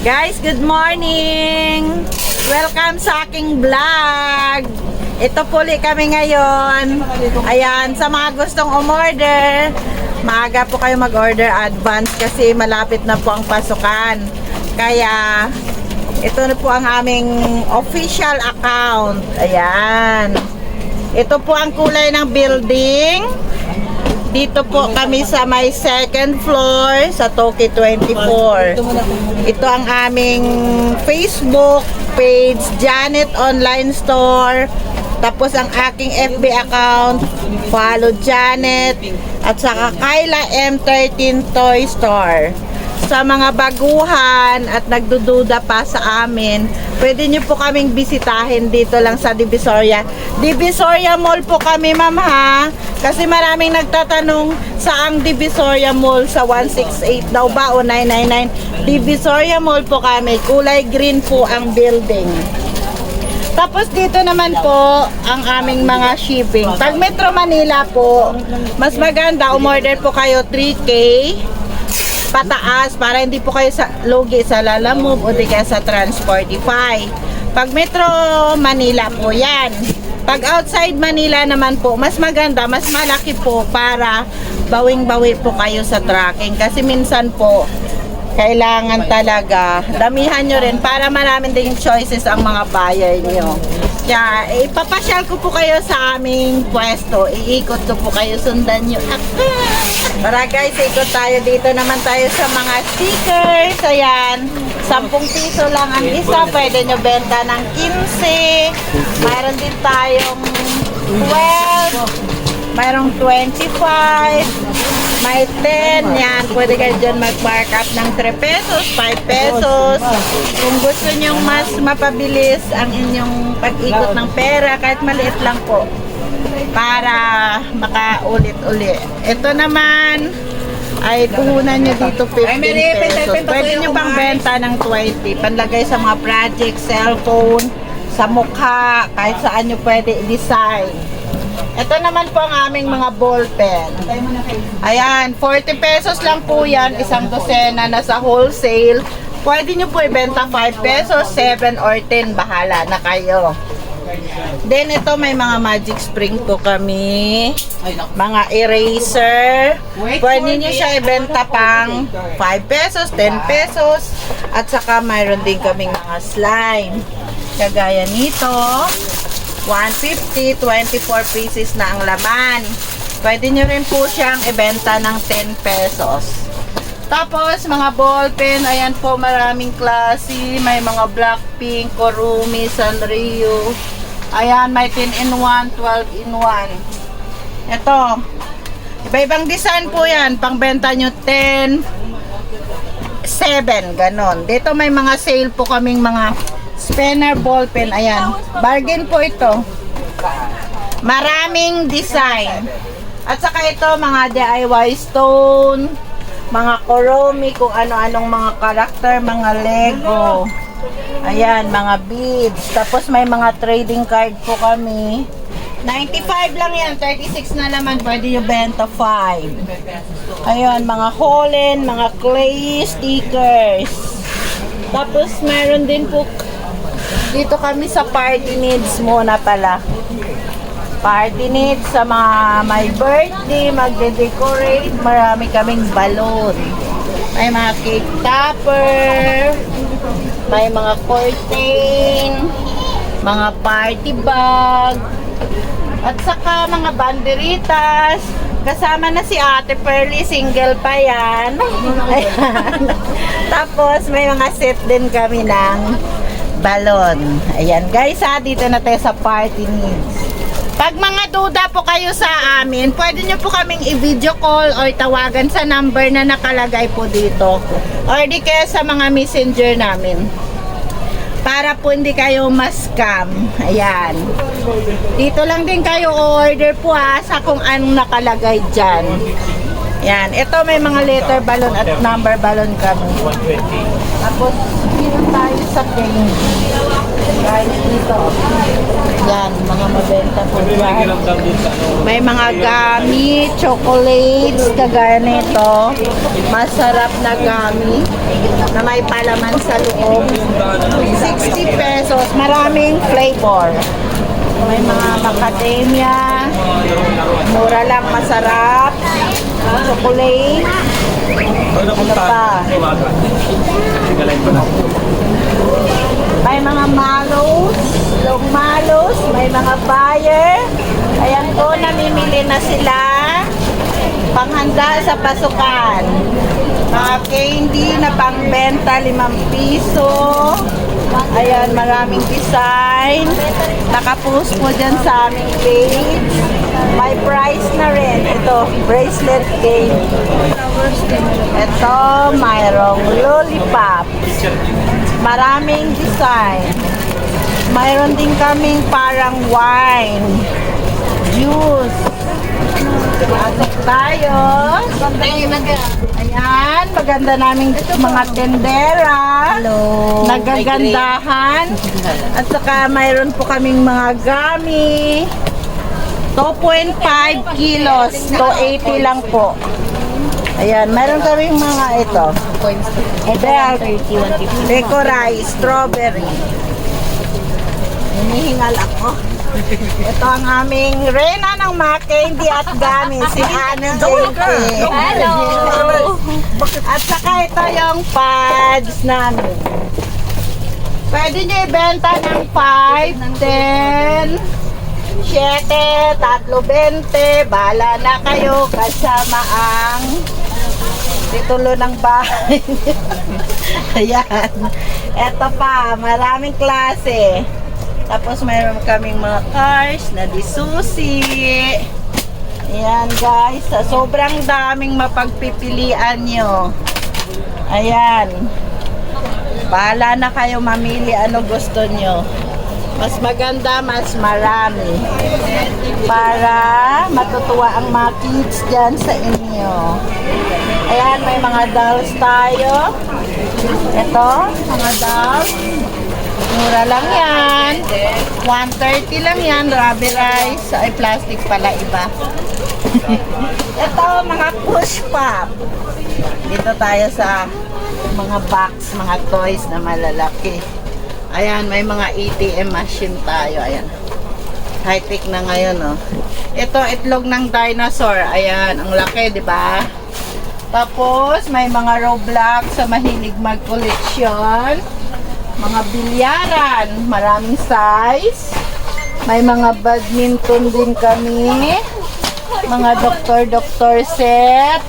Guys, good morning! Welcome sa aking vlog! Ito puli kami ngayon. Ayan, sa mga gustong umorder, maaga po kayo mag-order advance kasi malapit na po ang pasukan. Kaya, ito na po ang aming official account. Ayan. Ito po ang kulay ng building. Dito po kami sa may second floor sa Toki 24. Ito ang aming Facebook page, Janet Online Store. Tapos ang aking FB account, follow Janet. At saka Kyla M13 Toy Store. Sa mga baguhan at nagdududa pa sa amin, pwede nyo po kaming bisitahin dito lang sa Divisoria. Divisoria Mall po kami, ma'am, ha? Kasi maraming nagtatanong saang Divisoria Mall, sa 168 daw ba o 999. Divisoria Mall po kami. Kulay green po ang building. Tapos dito naman po ang aming mga shipping. Pag Metro Manila po, mas maganda, umorder po kayo 3K pataas para hindi po kayo lugi sa Lalamove o di kaya sa Transportify. Pag Metro Manila po yan. Pag outside Manila naman po, mas maganda, mas malaki po para bawing-bawi po kayo sa tracking. Kasi minsan po, kailangan talaga damihan nyo rin para maraming ding choices ang mga buyer nyo. Kaya ipapasyal ko po kayo sa aming pwesto. Iikot ko po kayo, sundan nyo. Tara guys, ikot tayo. Dito naman tayo sa mga stickers. Ayan, 10 piso lang ang isa. Pwede nyo benta ng 15. Mayroon din tayong 12. Mayroong 25. May 10. Yan, pwede kayo dyan mag-mark up ng 3 pesos, 5 pesos. Kung gusto nyo mas mapabilis ang inyong pag-ikot ng pera, kahit maliit lang po, para makaulit-ulit. Ito naman ay puhunan nyo dito 15 pesos. Pwede nyo pang benta ng 20. Panlagay sa mga project, cellphone, sa mukha, kahit saan nyo pwede i-design. Ito naman po ang aming mga ball pen. Ayan, 40 pesos lang po yan. Isang dosena na sa wholesale. Pwede nyo po ibenta 5 pesos, 7 or 10. Bahala na kayo. Then ito may mga magic spring po kami. Mga eraser. Pwede nyo siya ibenta pang 5 pesos, 10 pesos. At saka mayroon din kaming mga slime. Kagaya nito. 150, 24 pieces na ang laman. Pwede nyo rin po siyang ibenta ng 10 pesos. Tapos, mga ball pen, ayan po, maraming klase. May mga Blackpink, Kurumi, Sanrio. Ayan, may 10 in 1, 12 in 1. Ito, iba-ibang design po yan. Pangbenta nyo 10, 7, ganon. Dito may mga sale po kaming mga spinner ball pen. Ayan, bargain po ito. Maraming design. At saka ito, mga DIY stone, mga Kurumi, kung ano-anong mga karakter, mga Lego. Ayan, mga beads. Tapos may mga trading card po kami. 95 lang yan, 36 na naman, pwede yung benta 5. Ayan, mga Holland, mga clay stickers. Tapos meron din po dito kami sa party needs muna pala. Party needs sa mga may birthday, magde-decorate. Marami kaming balon. May mga cake topper. May mga curtain. Mga party bag. At saka mga banderitas. Kasama na si Ate Pearly, single pa yan. Ayan. Tapos may mga set din kami ng balon. Ayan guys, ha, dito na tayo sa party needs. Pag mga duda po kayo sa amin, pwede nyo po kaming i-video call or tawagan sa number na nakalagay po dito. Or di kaya sa mga messenger namin. Para po hindi kayo ma-scam. Ayan. Dito lang din kayo order po, ha, sa kung anong nakalagay dyan. Ayan. Ito may mga letter balon at number balon kami. Tapos, dito tayo sa game. Guys, dito. Yan, mga mabenta po dyan. May mga gummy, chocolates, kagaya nito. Masarap na gummy na may palaman sa loob. 60 pesos, maraming flavor. May mga macadamia, mura lang, masarap. Chocolate. Ano pa? May mga malos, long malos, may mga buyer. Ayan po, namimili na sila. Panghanda sa pasukan. Mga candy na pangbenta, 5 piso. Ayan, maraming design. Nakapost po dyan sa aming page. May price na rin. Ito, bracelet game. Ito, mayroong lollipop. Maraming design. Mayroon din kaming parang wine. Juice. Pasok tayo. Ayan, maganda naming mga tendera. Nagagandahan. At saka mayroon po kaming mga gummy. 2.5 kilos. 280 lang po. Ayan, mayroon kaming mga ito. Ito, decoray, strawberry. Hinihingal ako. Ito ang aming reyna ng mga candy at gummy, si Anna JP. Hello! At saka ito yung pads namin. Pwede nyo ibenta ng 5, 10, 7, 3, 20. Bahala na kayo kasama ang titulo ng bahay. Ayan. Ito pa, maraming klase. Tapos mayroon kaming mga cars na disusi. Ayan guys, sa sobrang daming mapagpipilian nyo. Ayan. Bahala na kayo mamili ano gusto nyo. Mas maganda, mas marami. Para matutuwa ang mga kids dyan sa inyo. Ayan, may mga dolls tayo. Ito, mga dolls. Mura lang yan. 130 lang yan. Rabi rice. Ay, plastic pala iba. Ito, mga push pop. Dito tayo sa mga box, mga toys na malalaki. Ayan, may mga ATM machine tayo. Ayan. High-tech na ngayon, oh. Ito, itlog ng dinosaur. Ayan, ang laki, di ba? Tapos, may mga Roblox sa mahilig mag-collection. Mga bilyaran, maraming size. May mga badminton din kami. Mga doktor set.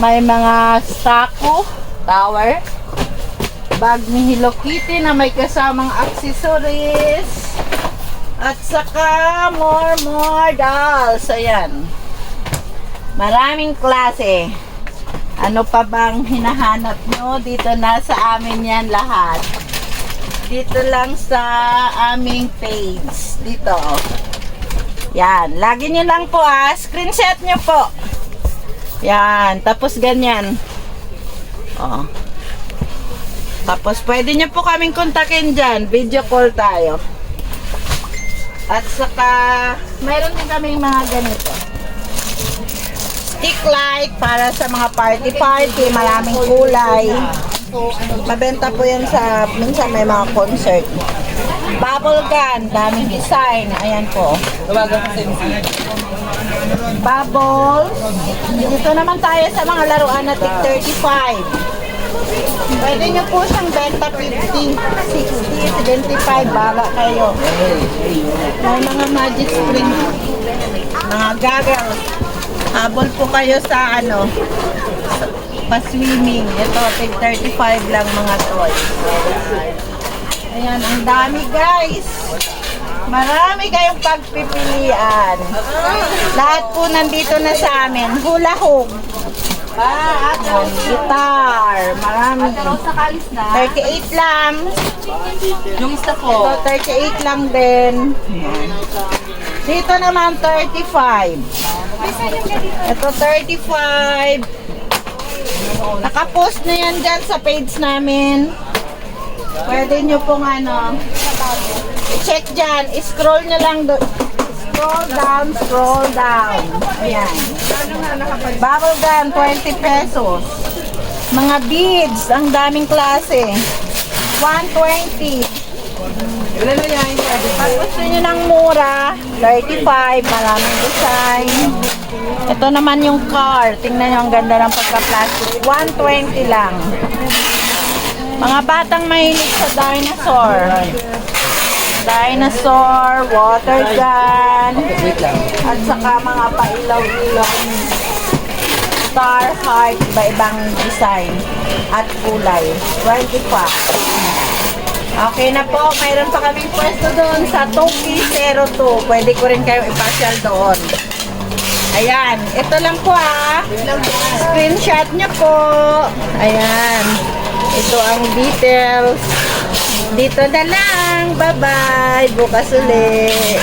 May mga Staku tower. Bag ni Hello Kitty na may kasamang accessories. At saka more dolls. Ayan. Maraming klase. Ano pa bang hinahanap nyo? Dito na sa amin yan lahat. Dito lang sa aming page. Dito. Yan. Lagi nyo lang po screenshot nyo po. Yan. Tapos ganyan. Oh. Tapos pwede nyo po kaming kontakin dyan. Video call tayo. At saka mayroon din kaming mga ganito. Stick light para sa mga party, maraming kulay. Mabenta po yan sa, minsan may mga concert. Bubble gun, daming design. Ayan po. Bubbles. Dito naman tayo sa mga laruan na tig 35. Pwede nyo po siyang benta 50, 60, 75. Bala kayo. May mga magic spring. Mga goggles. Habol po kayo sa pa-swimming. Ito, tig 35 lang mga toys. Ayan, ang dami guys. Marami kayong pagpipilian. Lahat po nandito na sa amin. Hula hoop. Guitar. Marami. 38 lang. Yung isa po. Ito, 38 lang din. Dito naman, 35. Ito, 35. Nakapost na yan dyan sa page namin. Pwede nyo pong I-check dyan. Scroll nyo lang doon. Scroll down, scroll down. Ayan. Bubble gum, 20 pesos. Mga beads, ang daming klase. 120. Pag gusto nyo ng mura, 35, maraming design. Ito naman yung car. Tingnan nyo, ang ganda ng pagka-plastic. 120 lang. Mga batang mahilig sa dinosaur. Dinosaur, water gun, at saka mga pailaw-ilaw. Star heart, iba-ibang design at kulay. 25. Okay na po, mayroon pa kaming pwesto doon sa Toki 02. Pwede ko rin kayong ipasyal doon. Ayan, ito lang po Screenshot nyo po. Ayan. Ito ang details. Dito na lang. Bye-bye. Bukas ulit.